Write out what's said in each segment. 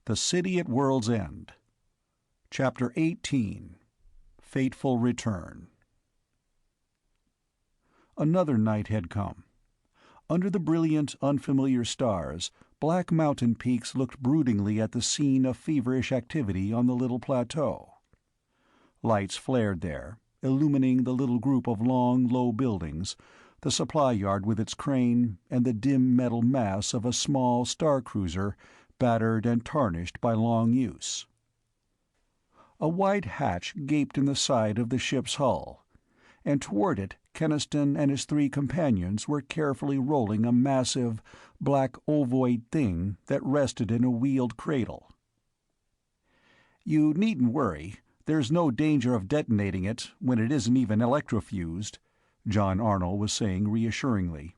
The City at World's End. Chapter 18. Fateful Return. Another night had come. Under the brilliant, unfamiliar stars, black mountain peaks looked broodingly at the scene of feverish activity on the little plateau. Lights flared there, illumining the little group of long, low buildings, the supply yard with its crane, and the dim metal mass of a small star-cruiser battered and tarnished by long use. A wide hatch gaped in the side of the ship's hull, and toward it Keniston and his three companions were carefully rolling a massive, black ovoid thing that rested in a wheeled cradle. "You needn't worry. There's no danger of detonating it, when it isn't even electrofused," John Arnold was saying reassuringly.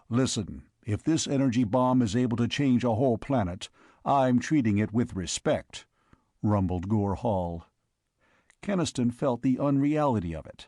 "Listen, if this energy bomb is able to change a whole planet, I'm treating it with respect," rumbled Gore Hall. Keniston felt the unreality of it.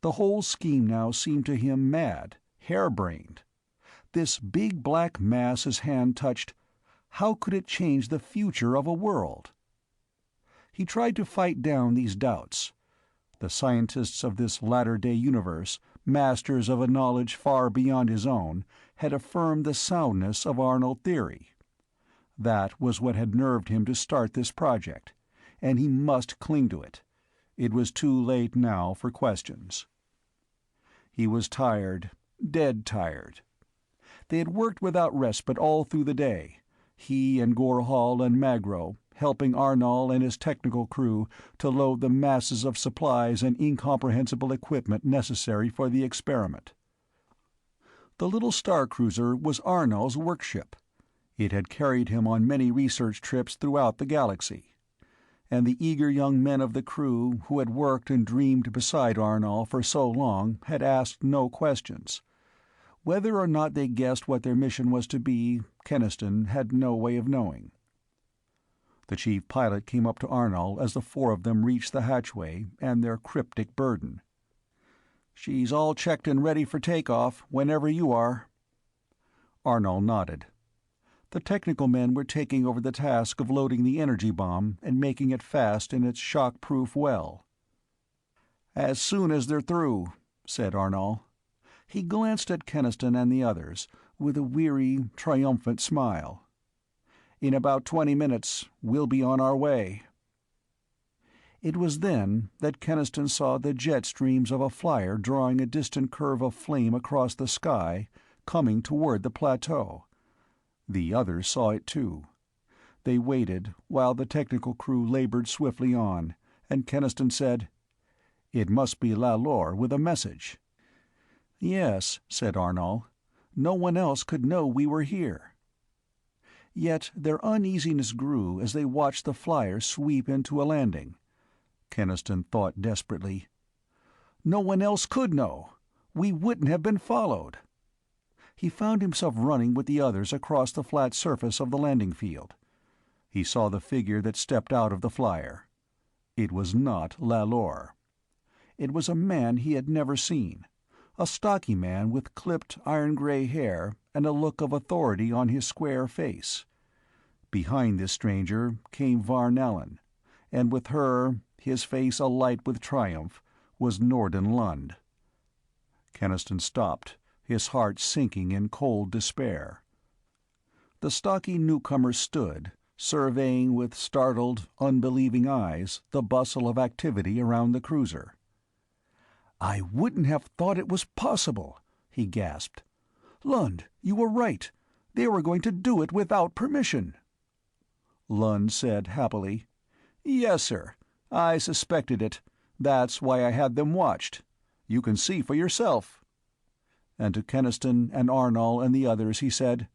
The whole scheme now seemed to him mad, harebrained. This big black mass his hand touched, how could it change the future of a world? He tried to fight down these doubts. The scientists of this latter-day universe, masters of a knowledge far beyond his own, had affirmed the soundness of Arnold theory. That was what had nerved him to start this project, and he must cling to it. It was too late now for questions. He was tired, dead tired. They had worked without respite all through the day, he and Gore Hall and Magro, helping Arnall and his technical crew to load the masses of supplies and incomprehensible equipment necessary for the experiment. The little star-cruiser was Arnall's workship. It had carried him on many research trips throughout the galaxy. And the eager young men of the crew who had worked and dreamed beside Arnall for so long had asked no questions. Whether or not they guessed what their mission was to be, Keniston had no way of knowing. The chief pilot came up to Arnall as the four of them reached the hatchway and their cryptic burden. "She's all checked and ready for takeoff, whenever you are." Arnall nodded. The technical men were taking over the task of loading the energy bomb and making it fast in its shock-proof well. "As soon as they're through," said Arnall. He glanced at Keniston and the others, with a weary, triumphant smile. "In about 20 minutes, we'll be on our way." It was then that Keniston saw the jet streams of a flyer drawing a distant curve of flame across the sky, coming toward the plateau. The others saw it too. They waited while the technical crew labored swiftly on, and Keniston said, "It must be Lalor with a message." "Yes," said Arnall. "No one else could know we were here." Yet their uneasiness grew as they watched the flyer sweep into a landing. Keniston thought desperately. "No one else could know. We wouldn't have been followed." He found himself running with the others across the flat surface of the landing field. He saw the figure that stepped out of the flyer. It was not Lalor. It was a man he had never seen, a stocky man with clipped iron-gray hair and a look of authority on his square face. Behind this stranger came Varnallen, and with her, his face alight with triumph, was Norden Lund. Keniston stopped, his heart sinking in cold despair. The stocky newcomer stood, surveying with startled, unbelieving eyes the bustle of activity around the cruiser. "I wouldn't have thought it was possible," he gasped. "Lund, you were right. They were going to do it without permission." Lund said happily, "Yes, sir. I suspected it. That's why I had them watched. You can see for yourself." And to Keniston and Arnall and the others he said,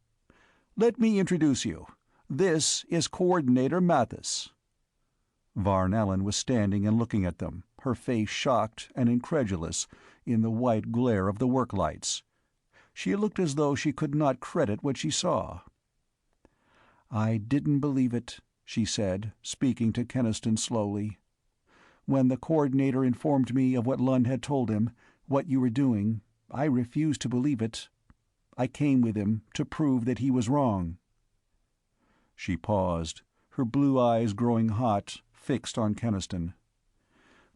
"Let me introduce you. This is Coordinator Mathis." Varnallen was standing and looking at them, her face shocked and incredulous in the white glare of the work lights. She looked as though she could not credit what she saw. "I didn't believe it," she said, speaking to Keniston slowly. "When the Coordinator informed me of what Lund had told him, what you were doing, I refused to believe it. I came with him to prove that he was wrong." She paused, her blue eyes growing hot, fixed on Keniston.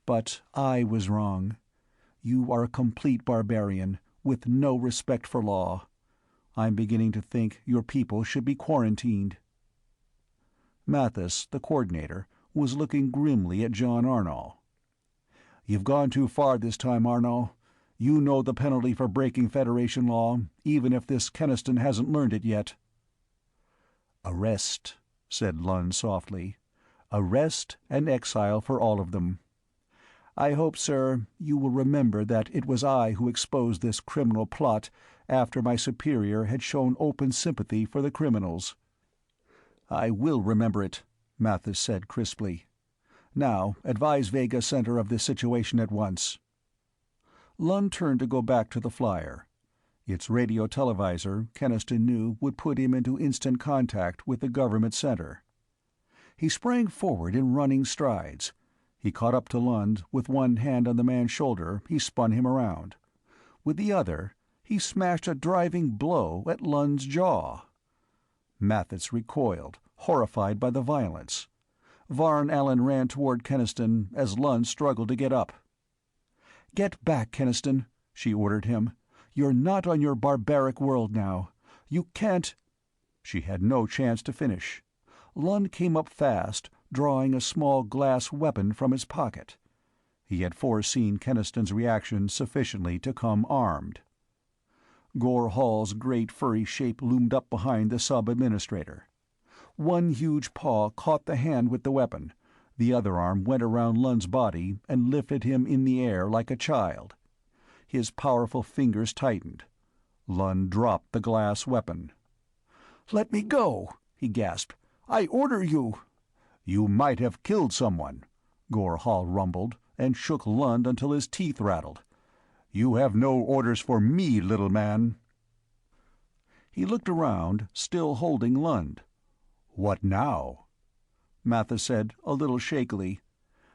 "But I was wrong. You are a complete barbarian, with no respect for law. I'm beginning to think your people should be quarantined." Mathis, the coordinator, was looking grimly at John Arnall. "You've gone too far this time, Arnall. You know the penalty for breaking Federation law, even if this Keniston hasn't learned it yet." "Arrest," said Lund softly. "Arrest and exile for all of them. I hope, sir, you will remember that it was I who exposed this criminal plot after my superior had shown open sympathy for the criminals." "I will remember it," Mathis said crisply. "Now, advise Vega Center of this situation at once." Lund turned to go back to the flyer. Its radio televisor, Keniston knew, would put him into instant contact with the government center. He sprang forward in running strides. He caught up to Lund. With one hand on the man's shoulder, he spun him around. With the other, he smashed a driving blow at Lund's jaw. Mathis recoiled, horrified by the violence. Varn Allen ran toward Keniston as Lund struggled to get up. "Get back, Keniston," she ordered him. "You're not on your barbaric world now. You can't—" She had no chance to finish. Lund came up fast, drawing a small glass weapon from his pocket. He had foreseen Keniston's reaction sufficiently to come armed. Gore Hall's great furry shape loomed up behind the sub-administrator. One huge paw caught the hand with the weapon. The other arm went around Lund's body and lifted him in the air like a child. His powerful fingers tightened. Lund dropped the glass weapon. "Let me go," he gasped. "I order you." "You might have killed someone," Gore Hall rumbled, and shook Lund until his teeth rattled. "You have no orders for me, little man." He looked around, still holding Lund. "What now?" Mathis said, a little shakily,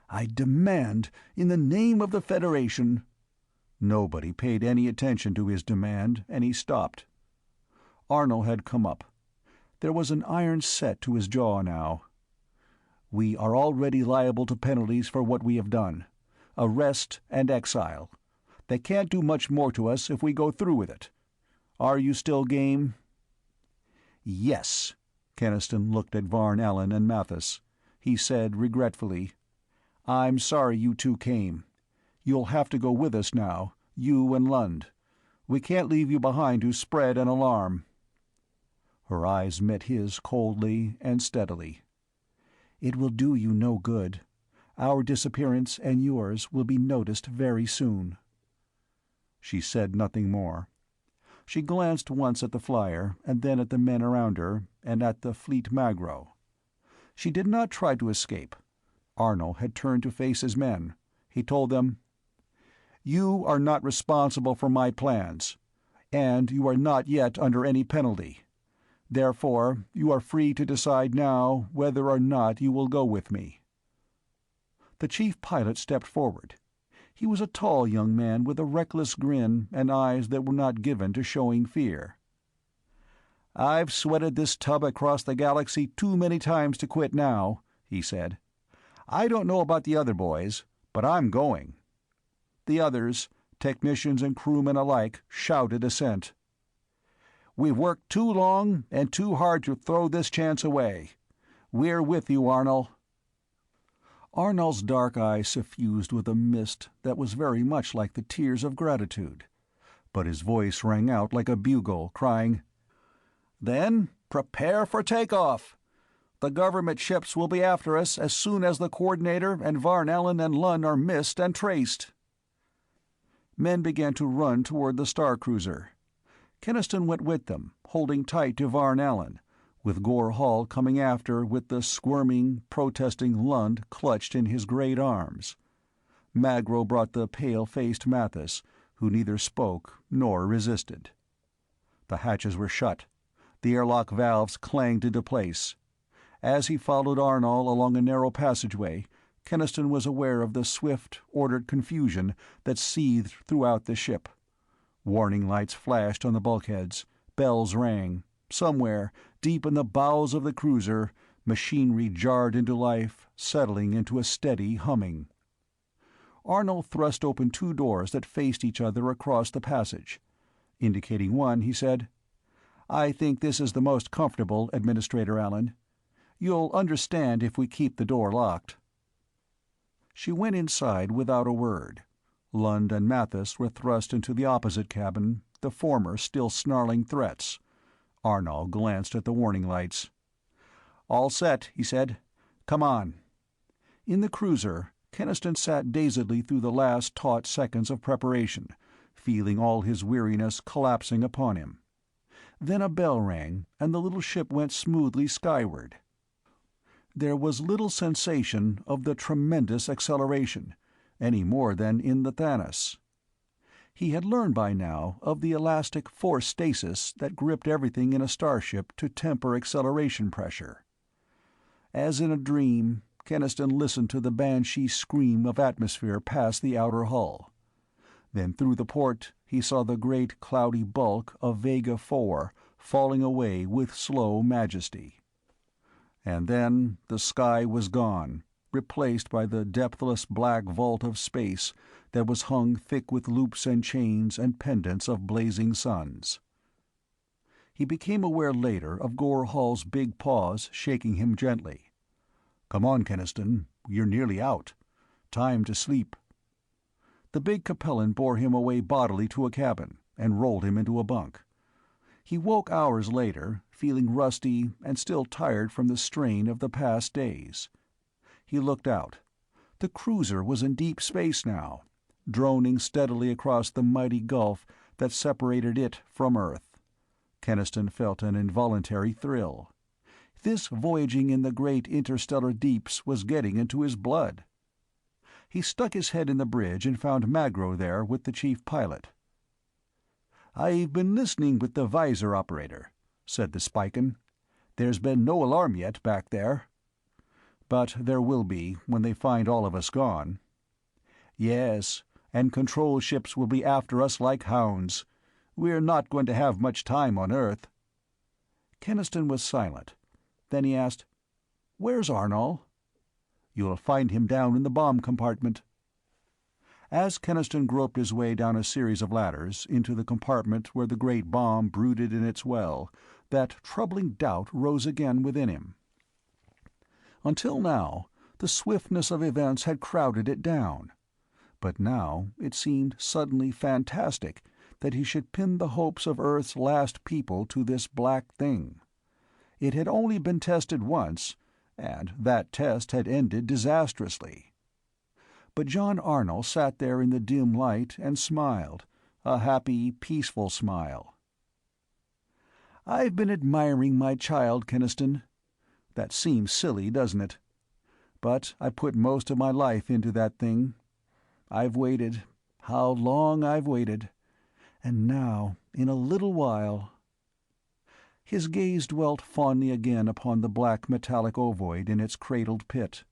"I demand, in the name of the Federation—" Nobody paid any attention to his demand, and he stopped. Arnold had come up. There was an iron set to his jaw now. "We are already liable to penalties for what we have done. Arrest and exile. They can't do much more to us if we go through with it. Are you still game?" "Yes." Keniston looked at Varn Allen and Mathis. He said regretfully, "I'm sorry you two came. You'll have to go with us now, you and Lund. We can't leave you behind to spread an alarm." Her eyes met his coldly and steadily. "It will do you no good. Our disappearance and yours will be noticed very soon." She said nothing more. She glanced once at the flyer, and then at the men around her, and at the fleet Magro. She did not try to escape. Arnold had turned to face his men. He told them, "You are not responsible for my plans, and you are not yet under any penalty. Therefore, you are free to decide now whether or not you will go with me." The chief pilot stepped forward. He was a tall young man with a reckless grin and eyes that were not given to showing fear. "I've sweated this tub across the galaxy too many times to quit now," he said. "I don't know about the other boys, but I'm going." The others, technicians and crewmen alike, shouted assent. "We've worked too long and too hard to throw this chance away. We're with you, Arnold." Arnold's dark eyes suffused with a mist that was very much like the tears of gratitude. But his voice rang out like a bugle, crying, "Then prepare for takeoff. The government ships will be after us as soon as the Coordinator and Varn Allen and Lund are missed and traced." Men began to run toward the star cruiser. Keniston went with them, holding tight to Varn Allen, with Gore Hall coming after with the squirming, protesting Lund clutched in his great arms. Magro brought the pale-faced Mathis, who neither spoke nor resisted. The hatches were shut. The airlock valves clanged into place. As he followed Arnold along a narrow passageway, Keniston was aware of the swift, ordered confusion that seethed throughout the ship. Warning lights flashed on the bulkheads. Bells rang. Somewhere, Deep in the bowels of the cruiser, machinery jarred into life, settling into a steady humming. Arnold thrust open two doors that faced each other across the passage. Indicating one, he said, "I think this is the most comfortable, Administrator Allen. You'll understand if we keep the door locked." She went inside without a word. Lund and Mathis were thrust into the opposite cabin, the former still snarling threats. Arnold glanced at the warning lights. "All set," he said. "Come on." In the cruiser, Keniston sat dazedly through the last taut seconds of preparation, feeling all his weariness collapsing upon him. Then a bell rang, and the little ship went smoothly skyward. There was little sensation of the tremendous acceleration, any more than in the Thanos. He had learned by now of the elastic force stasis that gripped everything in a starship to temper acceleration pressure. As in a dream, Keniston listened to the banshee scream of atmosphere past the outer hull. Then through the port he saw the great cloudy bulk of Vega 4 falling away with slow majesty. And then the sky was gone, replaced by the depthless black vault of space that was hung thick with loops and chains and pendants of blazing suns. He became aware later of Gore Hall's big paws shaking him gently. "Come on, Keniston, you're nearly out. Time to sleep." The big Capellan bore him away bodily to a cabin, and rolled him into a bunk. He woke hours later, feeling rusty and still tired from the strain of the past days. He looked out. The cruiser was in deep space now, droning steadily across the mighty gulf that separated it from Earth. Keniston felt an involuntary thrill. This voyaging in the great interstellar deeps was getting into his blood. He stuck his head in the bridge and found Magro there with the chief pilot. "I've been listening with the visor operator," said the Spican. "There's been no alarm yet back there." "But there will be when they find all of us gone." "Yes, and control ships will be after us like hounds. We're not going to have much time on Earth." Keniston was silent. Then he asked, "Where's Arnall?" "You'll find him down in the bomb compartment." As Keniston groped his way down a series of ladders into the compartment where the great bomb brooded in its well, that troubling doubt rose again within him. Until now, the swiftness of events had crowded it down. But now it seemed suddenly fantastic that he should pin the hopes of Earth's last people to this black thing. It had only been tested once, and that test had ended disastrously. But John Arnold sat there in the dim light and smiled, a happy, peaceful smile. "I've been admiring my child, Keniston. That seems silly, doesn't it? But I put most of my life into that thing. I've waited, how long I've waited. And now, in a little while—" His gaze dwelt fondly again upon the black metallic ovoid in its cradled pit.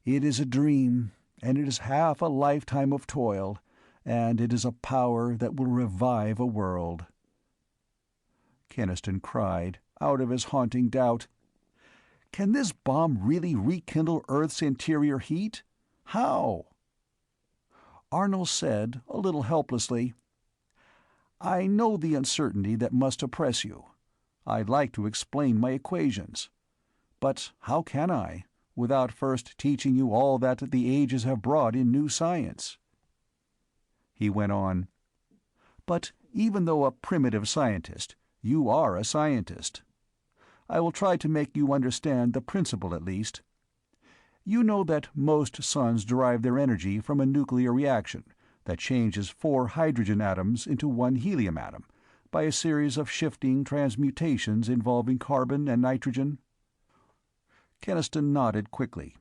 "It is a dream, and it is half a lifetime of toil, and it is a power that will revive a world." Keniston cried, out of his haunting doubt, "Can this bomb really rekindle Earth's interior heat? How?" Arnold said, a little helplessly, "I know the uncertainty that must oppress you. I'd like to explain my equations. But how can I, without first teaching you all that the ages have brought in new science?" He went on, "But even though a primitive scientist, you are a scientist. I will try to make you understand the principle at least. You know that most suns derive their energy from a nuclear reaction that changes 4 hydrogen atoms into 1 helium atom by a series of shifting transmutations involving carbon and nitrogen?" Keniston nodded quickly.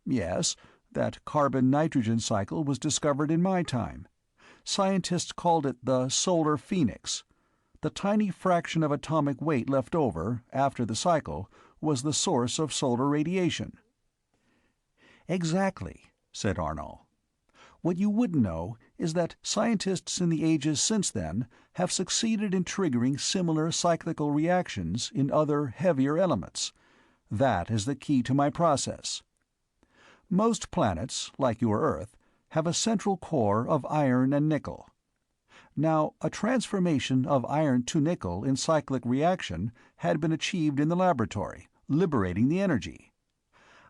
"Yes, that carbon-nitrogen cycle was discovered in my time. Scientists called it the solar phoenix. The tiny fraction of atomic weight left over, after the cycle, was the source of solar radiation." "Exactly," said Arnold. What you wouldn't know is that scientists in the ages since then have succeeded in triggering similar cyclical reactions in other, heavier elements. That is the key to my process. Most planets, like your Earth, have a central core of iron and nickel. Now, a transformation of iron to nickel in cyclic reaction had been achieved in the laboratory, liberating the energy.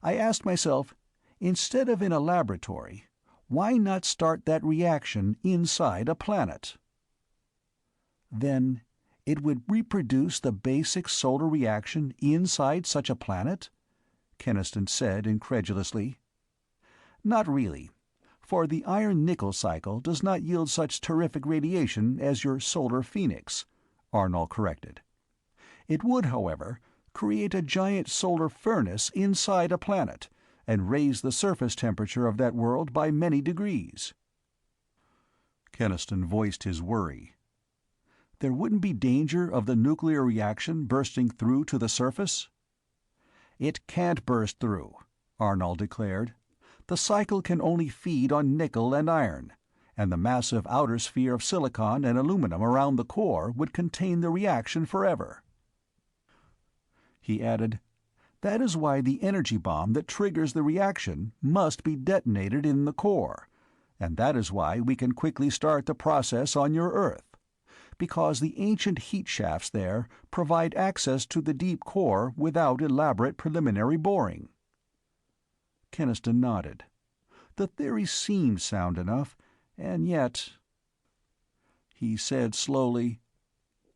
I asked myself, instead of in a laboratory, why not start that reaction inside a planet? Then it would reproduce the basic solar reaction inside such a planet? Keniston said incredulously. Not really, for the iron-nickel cycle does not yield such terrific radiation as your solar phoenix, Arnold corrected. It would, however, create a giant solar furnace inside a planet, and raise the surface temperature of that world by many degrees. Keniston voiced his worry. There wouldn't be danger of the nuclear reaction bursting through to the surface? It can't burst through, Arnold declared. The cycle can only feed on nickel and iron, and the massive outer sphere of silicon and aluminum around the core would contain the reaction forever. He added, that is why the energy bomb that triggers the reaction must be detonated in the core, and that is why we can quickly start the process on your Earth, because the ancient heat shafts there provide access to the deep core without elaborate preliminary boring. Keniston nodded. The theory seemed sound enough, and yet... He said slowly,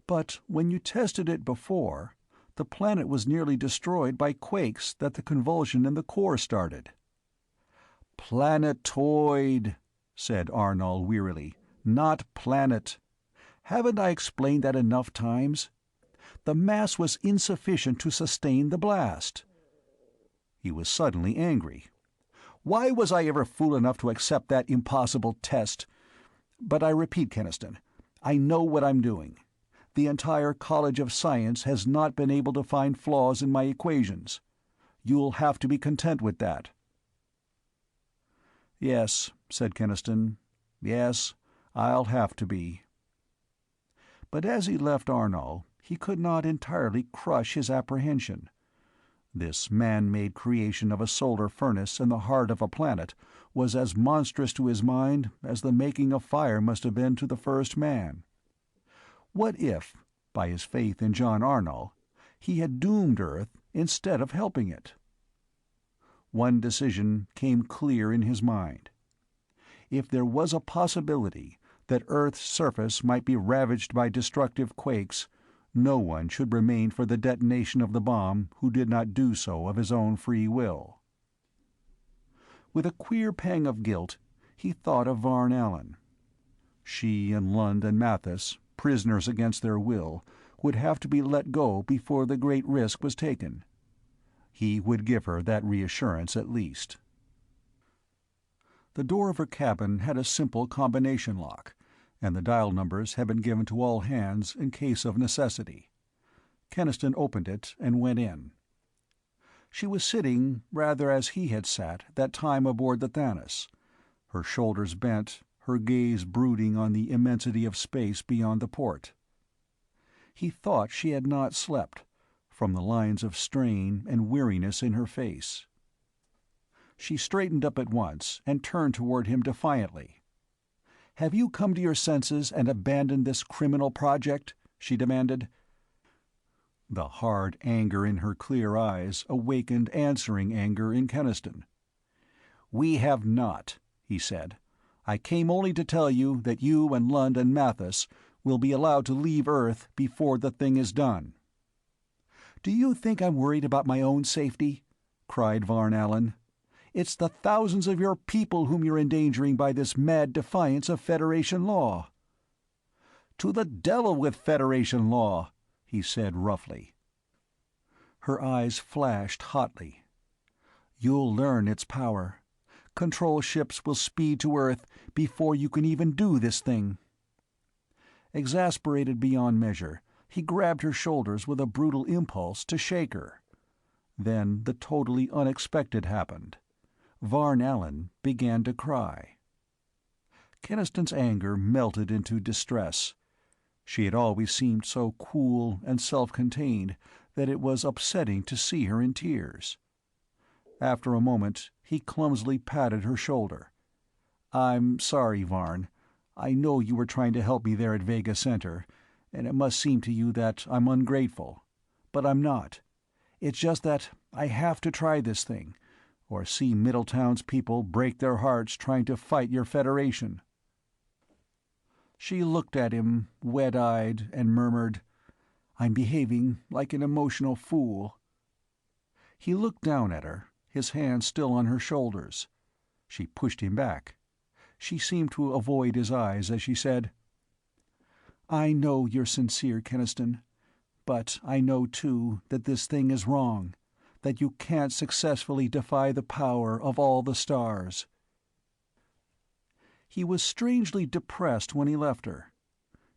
but when you tested it before, the planet was nearly destroyed by quakes that the convulsion in the core started. Planetoid, said Arnold wearily, not planet. Haven't I explained that enough times? The mass was insufficient to sustain the blast. He was suddenly angry. Why was I ever fool enough to accept that impossible test? But I repeat, Keniston, I know what I'm doing. The entire College of Science has not been able to find flaws in my equations. You'll have to be content with that. Yes, said Keniston. Yes, I'll have to be. But as he left Arnold, he could not entirely crush his apprehension. This man-made creation of a solar furnace in the heart of a planet was as monstrous to his mind as the making of fire must have been to the first man. What if, by his faith in John Arnold, he had doomed Earth instead of helping it? One decision came clear in his mind. If there was a possibility that Earth's surface might be ravaged by destructive quakes, no one should remain for the detonation of the bomb who did not do so of his own free will. With a queer pang of guilt, he thought of Varn Allen. She and Lund and Mathis, prisoners against their will, would have to be let go before the great risk was taken. He would give her that reassurance at least. The door of her cabin had a simple combination lock, and the dial numbers had been given to all hands in case of necessity. Keniston opened it and went in. She was sitting rather as he had sat that time aboard the Thanos, her shoulders bent, her gaze brooding on the immensity of space beyond the port. He thought she had not slept, from the lines of strain and weariness in her face. She straightened up at once and turned toward him defiantly. "Have you come to your senses and abandoned this criminal project?" she demanded. The hard anger in her clear eyes awakened answering anger in Keniston. "We have not," he said. "I came only to tell you that you and Lund and Mathis will be allowed to leave Earth before the thing is done." "Do you think I'm worried about my own safety?" cried Varn Allen. "It's the thousands of your people whom you're endangering by this mad defiance of Federation law." "To the devil with Federation law," he said roughly. Her eyes flashed hotly. "You'll learn its power. Control ships will speed to Earth before you can even do this thing." Exasperated beyond measure, he grabbed her shoulders with a brutal impulse to shake her. Then the totally unexpected happened. Varn Allen began to cry. Keniston's anger melted into distress. She had always seemed so cool and self-contained that it was upsetting to see her in tears. After a moment, he clumsily patted her shoulder. "I'm sorry, Varn. I know you were trying to help me there at Vega Center, and it must seem to you that I'm ungrateful. But I'm not. It's just that I have to try this thing, or see Middletown's people break their hearts trying to fight your Federation." She looked at him, wet-eyed, and murmured, "I'm behaving like an emotional fool." He looked down at her, his hands still on her shoulders. She pushed him back. She seemed to avoid his eyes as she said, "I know you're sincere, Keniston, but I know, too, that this thing is wrong, that you can't successfully defy the power of all the stars." He was strangely depressed when he left her.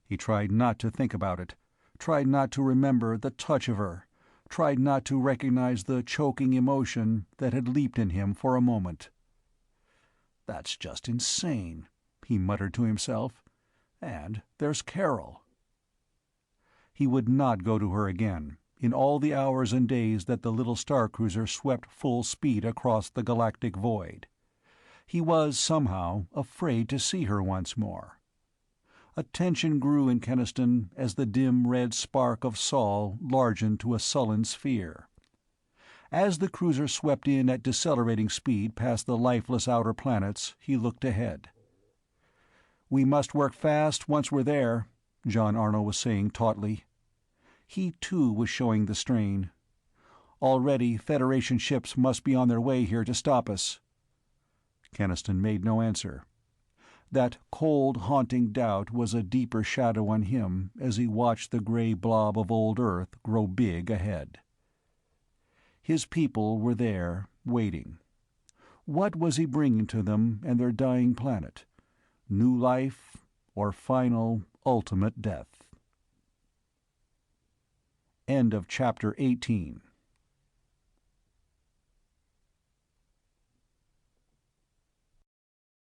He tried not to think about it, tried not to remember the touch of her, tried not to recognize the choking emotion that had leaped in him for a moment. "That's just insane," he muttered to himself. "And there's Carol." He would not go to her again, in all the hours and days that the little star cruiser swept full speed across the galactic void. He was, somehow, afraid to see her once more. A tension grew in Keniston as the dim red spark of Sol largened to a sullen sphere. As the cruiser swept in at decelerating speed past the lifeless outer planets, he looked ahead. "We must work fast once we're there," John Arno was saying tautly. He, too, was showing the strain. "Already Federation ships must be on their way here to stop us." Keniston made no answer. That cold, haunting doubt was a deeper shadow on him as he watched the gray blob of old Earth grow big ahead. His people were there, waiting. What was he bringing to them and their dying planet? New life, or final, ultimate death? End of Chapter 18.